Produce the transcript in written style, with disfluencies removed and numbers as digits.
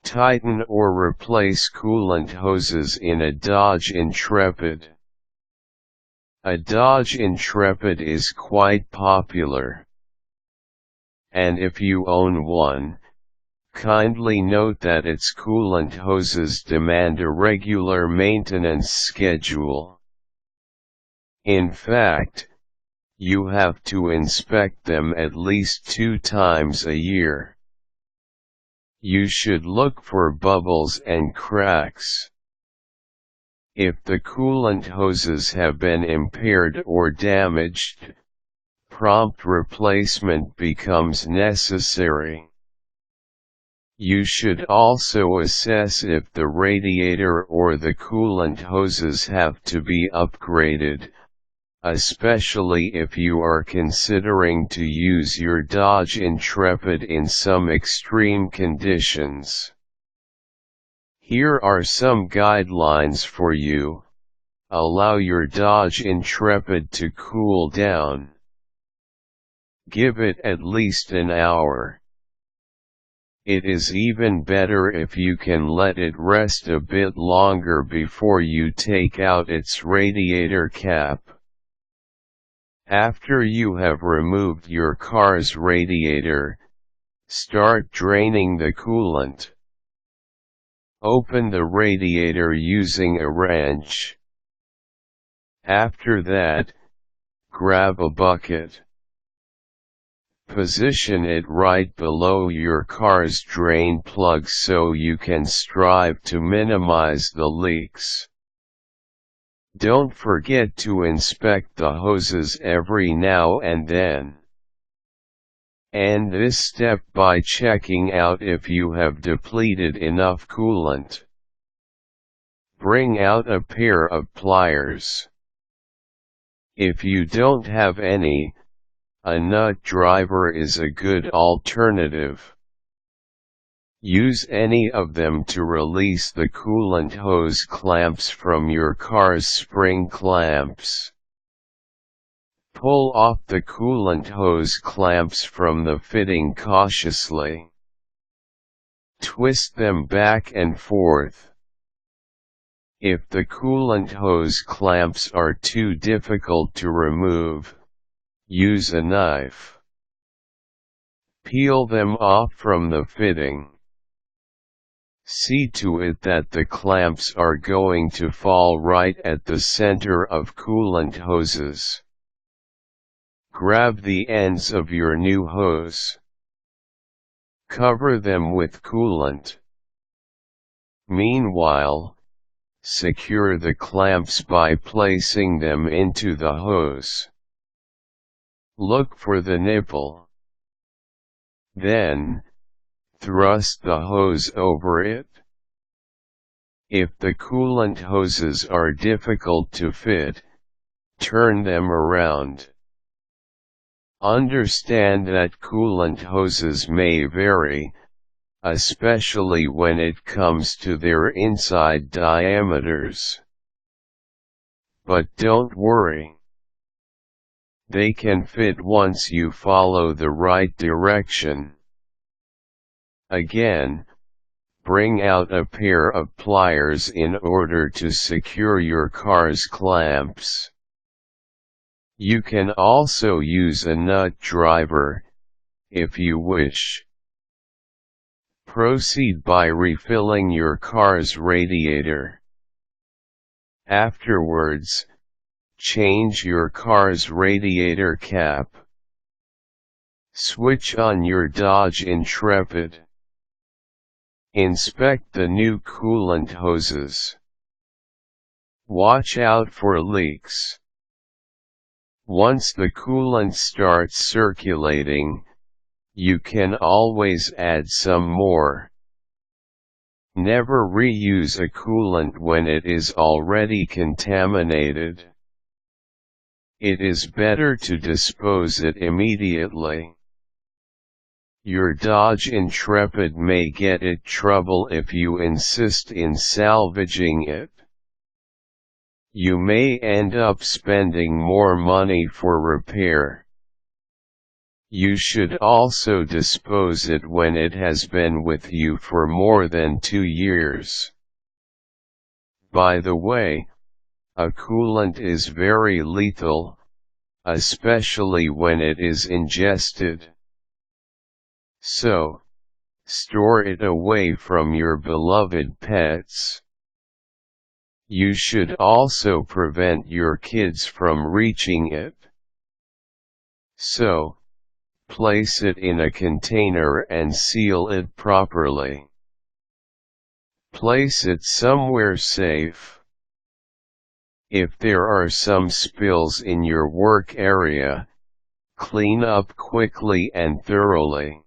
Tighten or replace coolant hoses in a Dodge Intrepid. A Dodge Intrepid is quite popular. And if you own one, kindly note that its coolant hoses demand a regular maintenance schedule. In fact, you have to inspect them at least 2 times a year. You should look for bubbles and cracks. If the coolant hoses have been impaired or damaged, prompt replacement becomes necessary. You should also assess if the radiator or the coolant hoses have to be upgraded, especially if you are considering to use your Dodge Intrepid in some extreme conditions. Here are some guidelines for you. Allow your Dodge Intrepid to cool down. Give it at least an hour. It is even better if you can let it rest a bit longer before you take out its radiator cap. After you have removed your car's radiator, start draining the coolant. Open the radiator using a wrench. After that, grab a bucket. Position it right below your car's drain plug so you can strive to minimize the leaks. Don't forget to inspect the hoses every now and then. End this step by checking out if you have depleted enough coolant. Bring out a pair of pliers. If you don't have any, a nut driver is a good alternative. Use any of them to release the coolant hose clamps from your car's spring clamps. Pull off the coolant hose clamps from the fitting cautiously. Twist them back and forth. If the coolant hose clamps are too difficult to remove, use a knife. Peel them off from the fitting. See to it that the clamps are going to fall right at the center of coolant hoses. Grab the ends of your new hose. Cover them with coolant. Meanwhile, secure the clamps by placing them into the hose. Look for the nipple. Then, thrust the hose over it. If the coolant hoses are difficult to fit, turn them around. Understand that coolant hoses may vary, especially when it comes to their inside diameters. But don't worry. They can fit once you follow the right direction. Again, bring out a pair of pliers in order to secure your car's clamps. You can also use a nut driver, if you wish. Proceed by refilling your car's radiator. Afterwards, change your car's radiator cap. Switch on your Dodge Intrepid. Inspect the new coolant hoses. Watch out for leaks. Once the coolant starts circulating, you can always add some more. Never reuse a coolant when it is already contaminated. It is better to dispose it immediately. Your Dodge Intrepid may get in trouble if you insist in salvaging it. You may end up spending more money for repair. You should also dispose it when it has been with you for more than 2 years. By the way, a coolant is very lethal, especially when it is ingested. So, store it away from your beloved pets. You should also prevent your kids from reaching it. So, place it in a container and seal it properly. Place it somewhere safe. If there are some spills in your work area, clean up quickly and thoroughly.